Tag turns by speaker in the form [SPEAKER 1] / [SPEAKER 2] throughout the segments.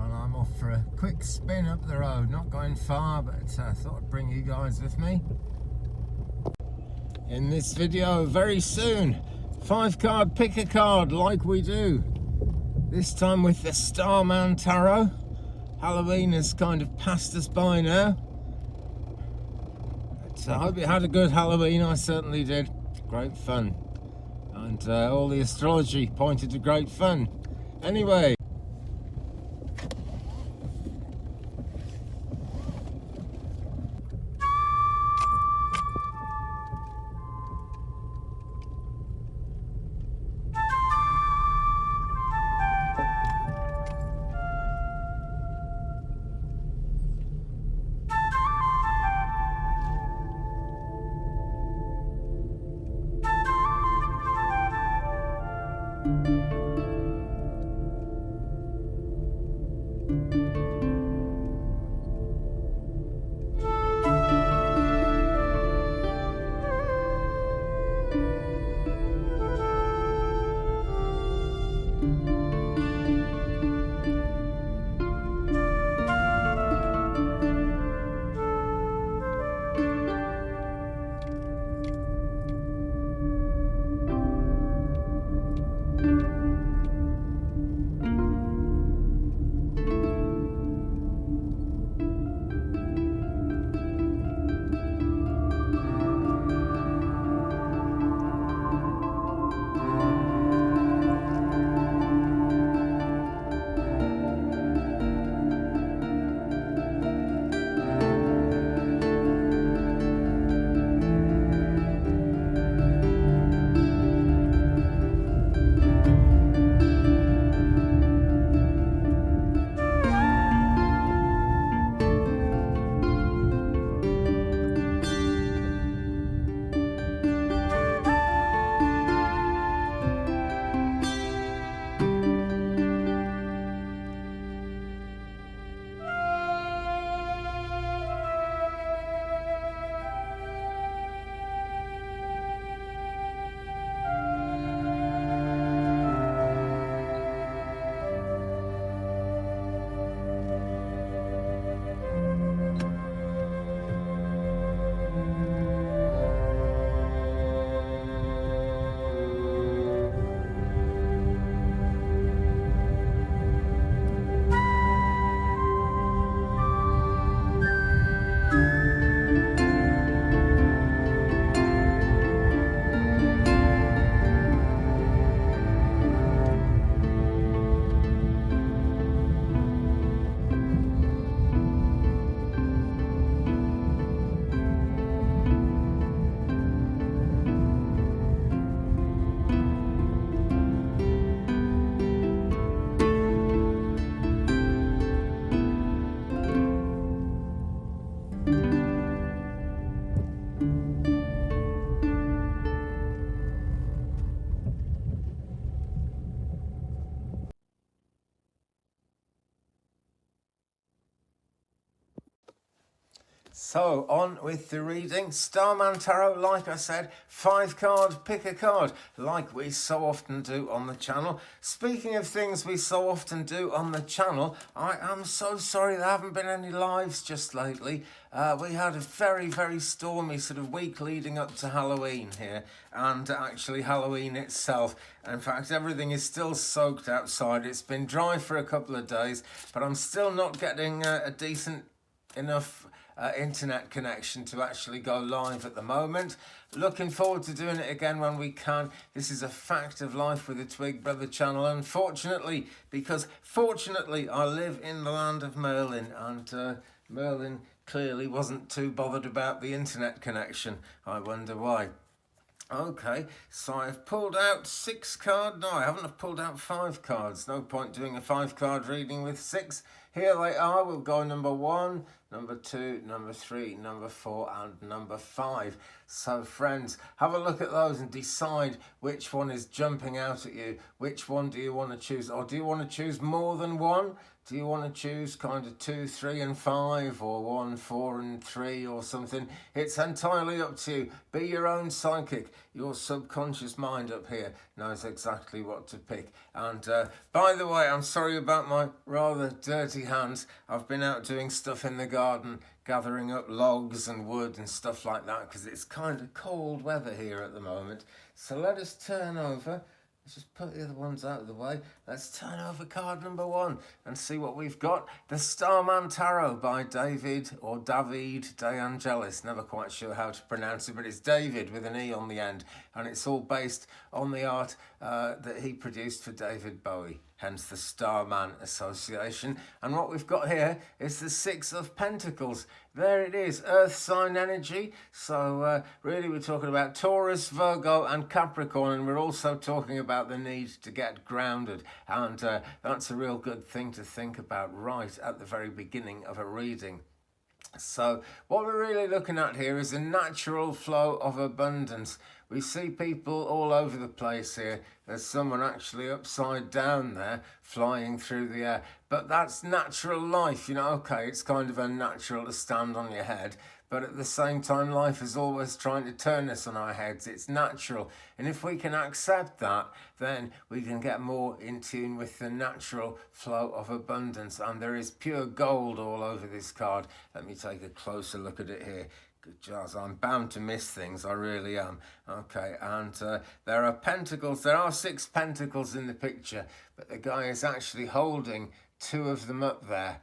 [SPEAKER 1] and I'm off for a quick spin up the road. Not going far, but I thought I'd bring you guys with me. In this video, very soon, 5-card pick a card like we do. This time with the STARMAN tarot. Halloween has kind of passed us by now. But I hope you had a good Halloween. I certainly did. Great fun. And all the astrology pointed to great fun. Anyway. So, on with the reading. STARMAN tarot, like I said, 5-card, pick a card, like we so often do on the channel. Speaking of things we so often do on the channel, I am so sorry there haven't been any lives just lately. We had a very, very stormy sort of week leading up to Halloween here, and actually Halloween itself. In fact, everything is still soaked outside. It's been dry for a couple of days, but I'm still not getting a decent enough internet connection to actually go live at the moment. Looking forward to doing it again when we can. This is a fact of life with the Twig Brother channel, unfortunately, because fortunately I live in the land of Merlin, and Merlin clearly wasn't too bothered about the internet connection. I wonder why. Okay, so I've pulled out 6 cards. No, I haven't pulled out 5 cards. No point doing a 5-card reading with 6. Here they are. We'll go number 1, number 2, number 3, number 4, and number 5. So, friends, have a look at those and decide which one is jumping out at you. Which one do you want to choose? Or do you want to choose more than one? Do you want to choose kind of 2, 3 and 5 or 1, 4 and 3 or something? It's entirely up to you. Be your own psychic. Your subconscious mind up here knows exactly what to pick. And by the way, I'm sorry about my rather dirty hands. I've been out doing stuff in the garden, gathering up logs and wood and stuff like that because it's kind of cold weather here at the moment. So let us turn over. Let's just put the other ones out of the way. Let's turn over card number 1 and see what we've got. The Starman Tarot by David De Angelis. Never quite sure how to pronounce it, but it's David with an E on the end. And it's all based on the art that he produced for David Bowie. Hence the Starman Association. And what we've got here is the 6 of Pentacles. There it is, Earth sign energy. So really we're talking about Taurus, Virgo and Capricorn, and we're also talking about the need to get grounded. And that's a real good thing to think about right at the very beginning of a reading. So what we're really looking at here is a natural flow of abundance. We see people all over the place here. There's someone actually upside down there flying through the air. But that's natural life, you know. Okay, it's kind of unnatural to stand on your head. But at the same time, life is always trying to turn us on our heads. It's natural. And if we can accept that, then we can get more in tune with the natural flow of abundance. And there is pure gold all over this card. Let me take a closer look at it here. Good jazz. I'm bound to miss things. I really am. Okay, and there are pentacles. There are 6 pentacles in the picture, but the guy is actually holding 2 of them up there.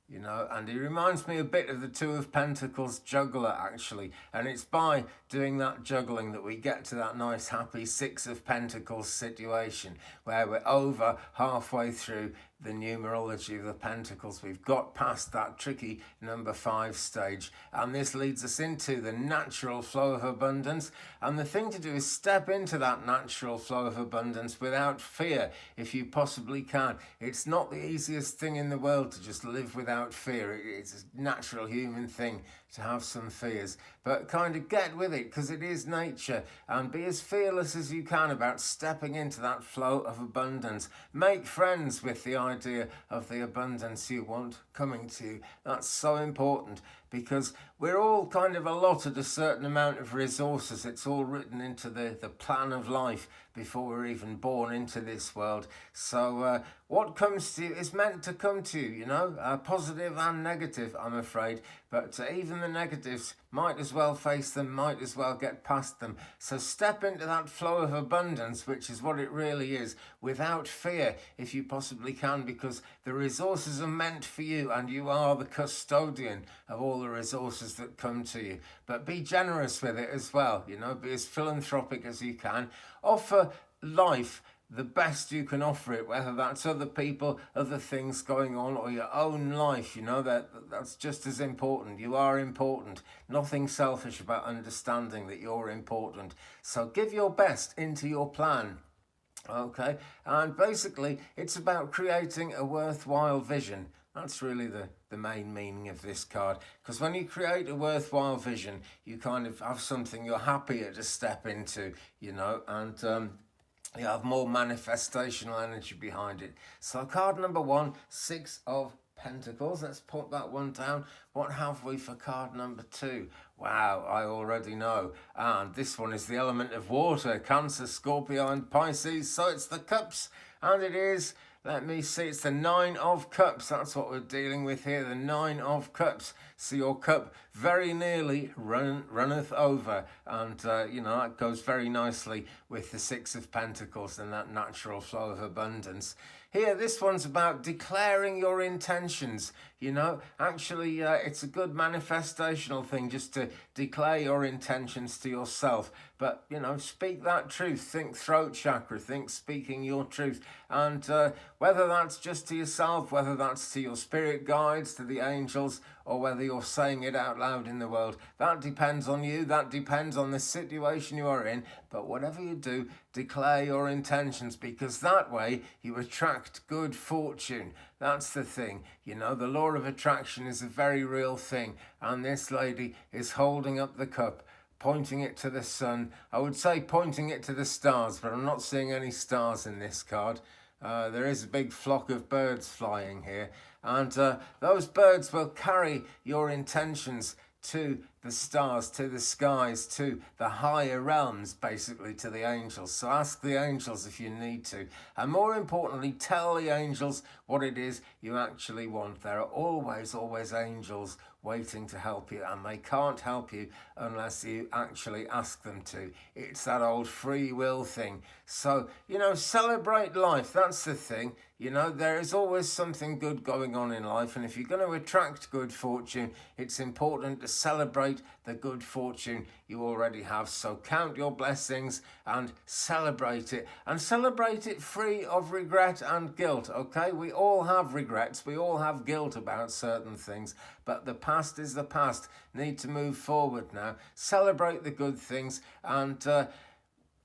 [SPEAKER 1] You know, and he reminds me a bit of the 2 of Pentacles juggler, actually. And it's by doing that juggling that we get to that nice, happy 6 of Pentacles situation, where we're over halfway through the numerology of the Pentacles. We've got past that tricky number 5 stage. And this leads us into the natural flow of abundance. And the thing to do is step into that natural flow of abundance without fear, if you possibly can. It's not the easiest thing in the world to just live without fear. It's a natural human thing to have some fears, but kind of get with it because it is nature, and be as fearless as you can about stepping into that flow of abundance. Make friends with the idea of the abundance you want coming to you. That's so important because we're all kind of allotted a certain amount of resources. It's all written into the plan of life before we're even born into this world. So what comes to you is meant to come to you, you know, positive and negative, I'm afraid. But even the negatives, might as well face them, might as well get past them. So step into that flow of abundance, which is what it really is, without fear, if you possibly can, because the resources are meant for you and you are the custodian of all the resources that come to you. But be generous with it as well, you know, be as philanthropic as you can. Offer life the best you can offer it, whether that's other people, other things going on, or your own life. You know, that's just as important. You are important. Nothing selfish about understanding that you're important. So give your best into your plan. Okay, and basically it's about creating a worthwhile vision. That's really the main meaning of this card, because when you create a worthwhile vision, you kind of have something you're happier to step into, you know, and you have more manifestational energy behind it. So card number 1, 6 of Pentacles. Let's put that one down. What have we for card number 2? Wow, I already know. And this one is the element of water, Cancer, Scorpio and Pisces. So it's the Cups, and it is, let me see, it's the 9 of Cups. That's what we're dealing with here, the 9 of Cups. So your cup very nearly runneth over. And, you know, that goes very nicely with the 6 of Pentacles and that natural flow of abundance. Here, this one's about declaring your intentions. You know, actually, it's a good manifestational thing just to declare your intentions to yourself. But, you know, speak that truth. Think throat chakra. Think speaking your truth. And whether that's just to yourself, whether that's to your spirit guides, to the angels, or whether you're saying it out loud in the world, that depends on you. That depends on the situation you are in. But whatever you do, declare your intentions, because that way you attract good fortune. That's the thing. You know, the law of attraction is a very real thing. And this lady is holding up the cup, pointing it to the sun. I would say pointing it to the stars, but I'm not seeing any stars in this card. There is a big flock of birds flying here, and those birds will carry your intentions to the stars, to the skies, to the higher realms, basically to the angels. So ask the angels if you need to. And more importantly, tell the angels what it is you actually want. There are always, always angels waiting to help you, and they can't help you unless you actually ask them to. It's that old free will thing. So, celebrate life. That's the thing. There is always something good going on in life, and if you're going to attract good fortune, it's important to celebrate the good fortune you already have. So count your blessings and celebrate it free of regret and guilt. Okay, we all have regrets, we all have guilt about certain things, but the past is the past. Need to move forward now. Celebrate the good things, and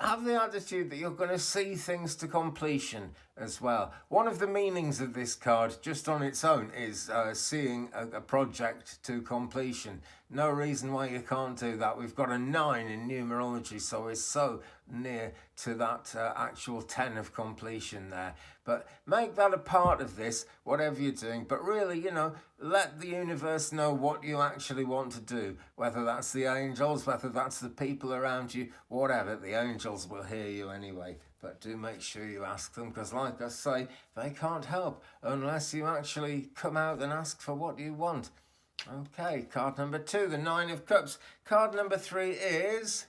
[SPEAKER 1] have the attitude that you're going to see things to completion as well. One of the meanings of this card, just on its own, is seeing a project to completion. No reason why you can't do that. We've got a 9 in numerology, so we're so near to that actual 10 of completion there. But make that a part of this, whatever you're doing. But really, let the universe know what you actually want to do. Whether that's the angels, whether that's the people around you, whatever. The angels will hear you anyway. But do make sure you ask them, because like I say, they can't help unless you actually come out and ask for what you want. Okay, card number 2, the 9 of Cups. Card number 3 is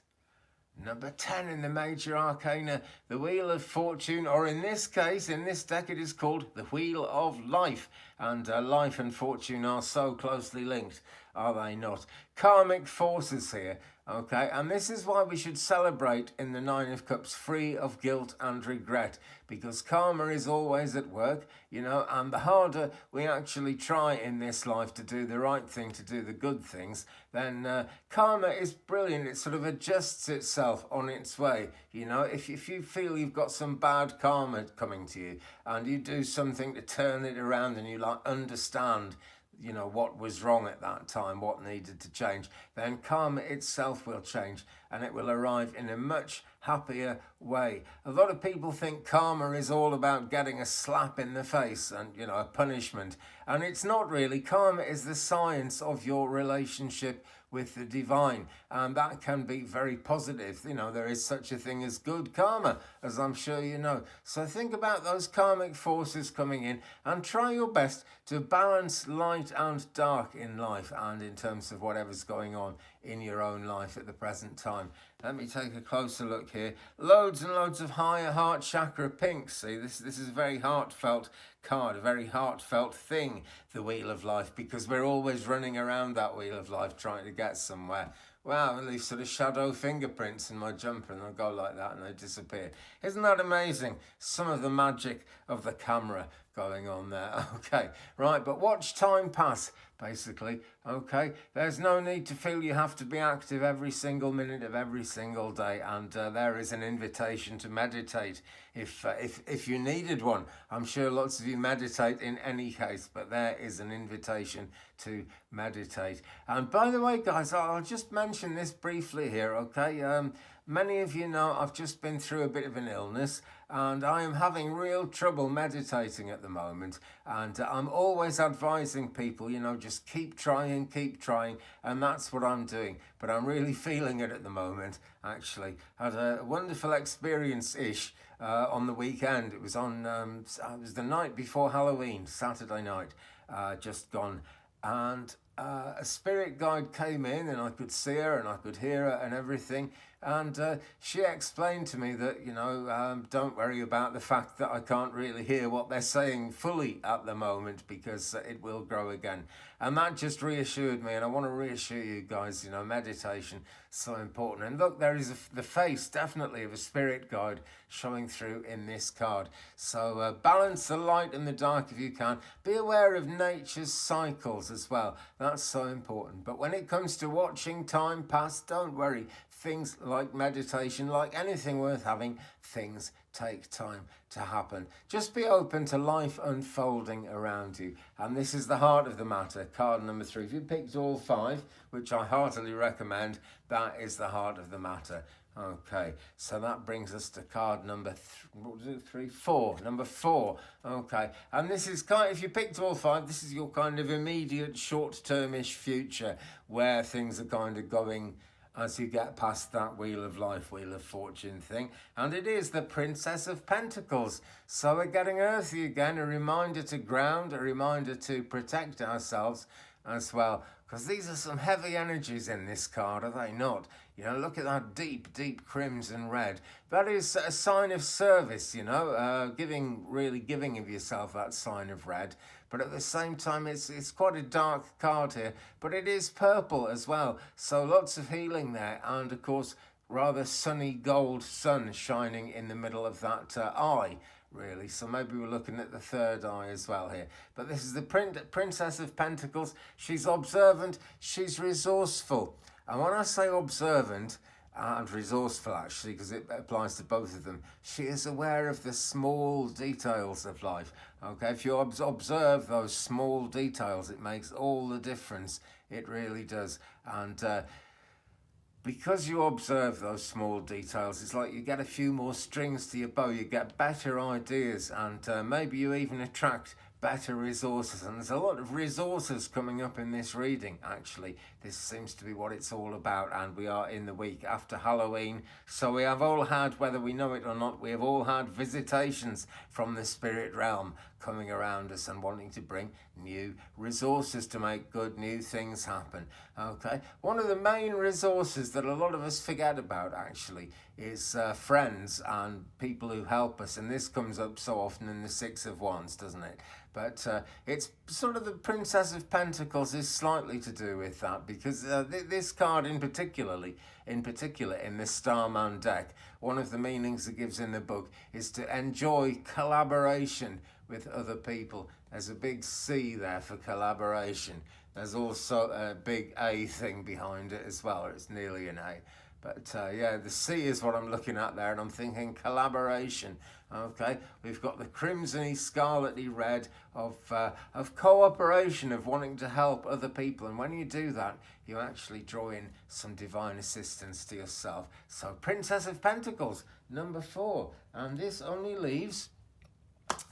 [SPEAKER 1] number 10 in the major arcana, the Wheel of Fortune, or in this case, in this deck, it is called the Wheel of Life. And life and fortune are so closely linked, are they not? Karmic forces here. Okay, and this is why we should celebrate in the 9 of Cups, free of guilt and regret, because karma is always at work, and the harder we actually try in this life to do the right thing, to do the good things, then karma is brilliant. It sort of adjusts itself on its way. If you feel you've got some bad karma coming to you, and you do something to turn it around, and you understand what was wrong at that time, what needed to change, then karma itself will change, and it will arrive in a much happier way. A lot of people think karma is all about getting a slap in the face and, a punishment. And it's not really. Karma is the science of your relationship with the divine, and that can be very positive. There is such a thing as good karma, as I'm sure you know. So think about those karmic forces coming in and try your best to balance light and dark in life, and in terms of whatever's going on in your own life at the present time. Let me take a closer look here. Loads and loads of higher heart chakra pink. See, this is a very heartfelt card, a very heartfelt thing, the Wheel of Life, because we're always running around that Wheel of Life trying to get somewhere. Wow, and these sort of shadow fingerprints in my jumper, and they'll go like that and they disappear. Isn't that amazing? Some of the magic of the camera going on there. Okay, right, but watch time pass, basically. Okay, there's no need to feel you have to be active every single minute of every single day, and there is an invitation to meditate if you needed one. I'm sure lots of you meditate in any case, but there is an invitation to meditate. And by the way, guys, I'll just mention this briefly here, okay? Many of you know I've just been through a bit of an illness, and I am having real trouble meditating at the moment, and I'm always advising people, just keep trying, and that's what I'm doing. But I'm really feeling it at the moment, actually. I had a wonderful experience-ish on the weekend. It was it was the night before Halloween, Saturday night, just gone, and a spirit guide came in, and I could see her and I could hear her and everything, and she explained to me that don't worry about the fact that I can't really hear what they're saying fully at the moment, because it will grow again. And that just reassured me, and I want to reassure you guys, meditation is so important. And look, there is the face definitely of a spirit guide showing through in this card. So balance the light and the dark if you can. Be aware of nature's cycles as well. That's so important. But when it comes to watching time pass, don't worry. Things like meditation, like anything worth having, things take time to happen. Just be open to life unfolding around you. And this is the heart of the matter, card number 3. If you picked all 5, which I heartily recommend, that is the heart of the matter. Okay, so that brings us to card number four. Number 4. Okay, and this is kind of, if you picked all 5, this is your kind of immediate short-termish future where things are kind of going as you get past that Wheel of Life, Wheel of Fortune thing. And it is the Princess of Pentacles. So we're getting earthy again, a reminder to ground, a reminder to protect ourselves as well. Because these are some heavy energies in this card, are they not? You know, look at that deep, deep crimson red. That is a sign of service, you know, really giving of yourself that sign of red. But at the same time, it's quite a dark card here. But it is purple as well. So lots of healing there. And, of course, rather sunny gold sun shining in the middle of that eye, really. So maybe we're looking at the third eye as well here. But this is the Princess of Pentacles. She's observant. She's resourceful. And when I say observant and resourceful, actually, because it applies to both of them, she is aware of the small details of life. Okay, if you observe those small details, it makes all the difference. It really does. And because you observe those small details, it's like you get a few more strings to your bow, you get better ideas, and maybe you even attract better resources. And there's a lot of resources coming up in this reading, actually. This seems to be what it's all about, and we are in the week after Halloween. So we have all had, whether we know it or not, we have all had visitations from the spirit realm coming around us and wanting to bring new resources to make good new things happen. Okay, one of the main resources that a lot of us forget about, actually, is friends and people who help us. And this comes up so often in the 6 of Wands, doesn't it? But it's sort of the Princess of Pentacles is slightly to do with that, because this card in particular in the Starman deck, one of the meanings it gives in the book is to enjoy collaboration with other people. There's a big C there for collaboration. There's also a big A thing behind it as well. It's nearly an A. But yeah, the C is what I'm looking at there, and I'm thinking collaboration. Okay, we've got the crimsony, scarlety red of cooperation, of wanting to help other people. And when you do that, you actually draw in some divine assistance to yourself. So Princess of Pentacles, number 4. And this only leaves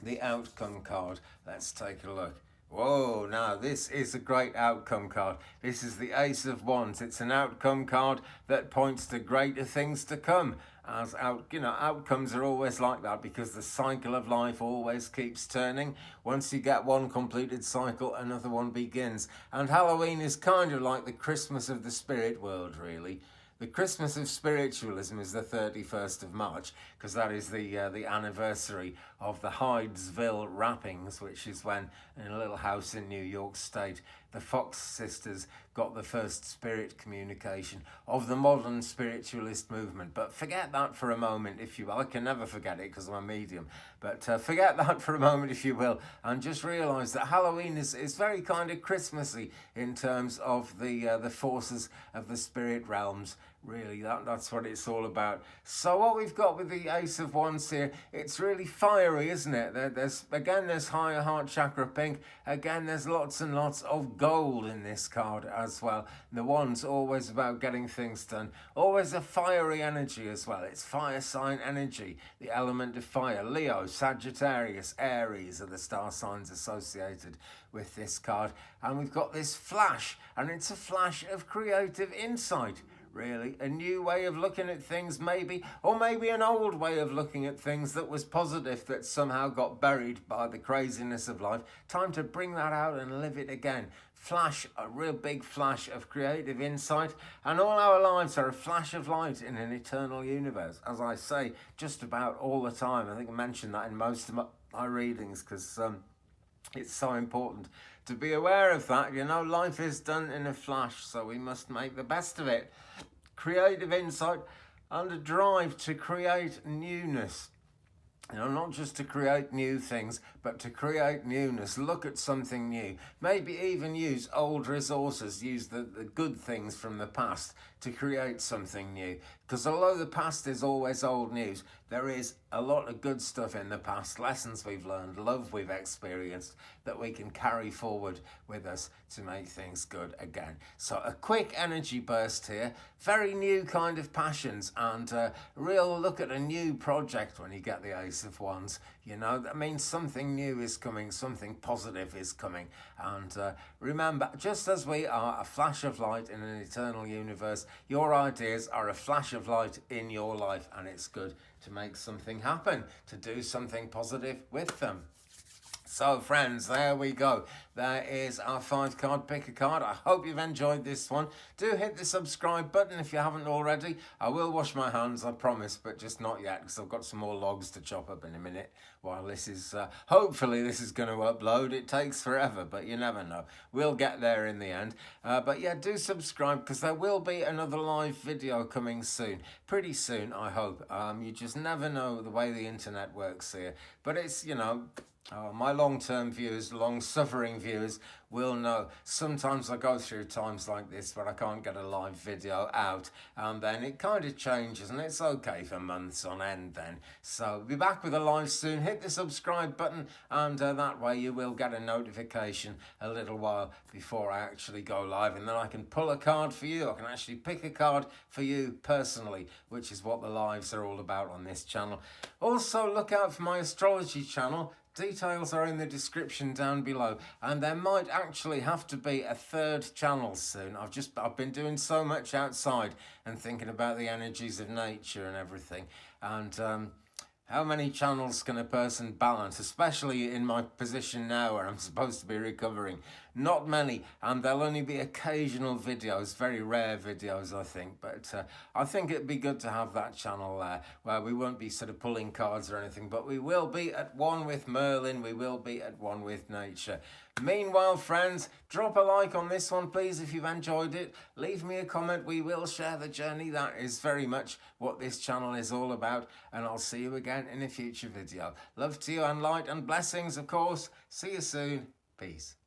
[SPEAKER 1] the outcome card. Let's take a look. Whoa, now this is a great outcome card. This is the Ace of Wands. It's an outcome card that points to greater things to come. As outcomes are always like that, because the cycle of life always keeps turning. Once you get one completed cycle, another one begins. And Halloween is kind of like the Christmas of the spirit world, really. The Christmas of spiritualism is the 31st of March, because that is the anniversary of the Hydesville rappings, which is when, in a little house in New York State, the Fox sisters got the first spirit communication of the modern spiritualist movement. But forget that for a moment, if you will. I can never forget it because I'm a medium. But forget that for a moment, if you will, and just realise that Halloween is very kind of Christmassy in terms of the forces of the spirit realms. Really, that's what it's all about. So what we've got with the Ace of Wands here, it's really fiery, isn't it? There's higher heart chakra pink. Again, there's lots and lots of gold in this card as well. The Wands always about getting things done. Always a fiery energy as well. It's fire sign energy, the element of fire. Leo, Sagittarius, Aries are the star signs associated with this card. And we've got this flash, and it's a flash of creative insight. Really, a new way of looking at things, maybe, or maybe an old way of looking at things that was positive that somehow got buried by the craziness of life. Time to bring that out and live it again. Flash, a real big flash of creative insight, and all our lives are a flash of light in an eternal universe, as I say just about all the time. I think I mentioned that in most of my readings, because it's so important to be aware of that. You know, life is done in a flash, so we must make the best of it. Creative insight and a drive to create newness. You know, not just to create new things, but to create newness. Look at something new. Maybe even use old resources, use the good things from the past to create something new. Because although the past is always old news, there is a lot of good stuff in the past, lessons we've learned, love we've experienced that we can carry forward with us to make things good again. So a quick energy burst here, very new kind of passions, and a real look at a new project when you get the Ace of Wands. You know, that means something new is coming, something positive is coming. And remember, just as we are a flash of light in an eternal universe, your ideas are a flash of light in your life, and it's good to make something happen, to do something positive with them. So friends, there we go. There is our 5-card pick a card. I hope you've enjoyed this one. Do hit the subscribe button if you haven't already. I will wash my hands, I promise, but just not yet because I've got some more logs to chop up in a minute while this is, hopefully this is going to upload. It takes forever, but you never know. We'll get there in the end. But yeah, do subscribe because there will be another live video coming soon. Pretty soon, I hope. You just never know the way the internet works here. But it's, you know, my long-term viewers, long-suffering viewers will know sometimes I go through times like this where I can't get a live video out, and then it kind of changes, and it's okay for months on end then. So I'll be back with a live soon. Hit the subscribe button, and that way you will get a notification a little while before I actually go live, and then I can pull a card for you. I can actually pick a card for you personally, which is what the lives are all about on this channel. Also, look out for my astrology channel. Details are in the description down below, and there might actually have to be a third channel soon. I've been doing so much outside and thinking about the energies of nature and everything, and how many channels can a person balance, especially in my position now where I'm supposed to be recovering? Not many, and there'll only be occasional videos, very rare videos, I think. But I think it'd be good to have that channel there where we won't be sort of pulling cards or anything, but we will be at one with Merlin, we will be at one with nature. Meanwhile, friends, drop a like on this one, please, if you've enjoyed it. Leave me a comment. We will share the journey. That is very much what this channel is all about, and I'll see you again in a future video. Love to you and light and blessings, of course. See you soon. Peace.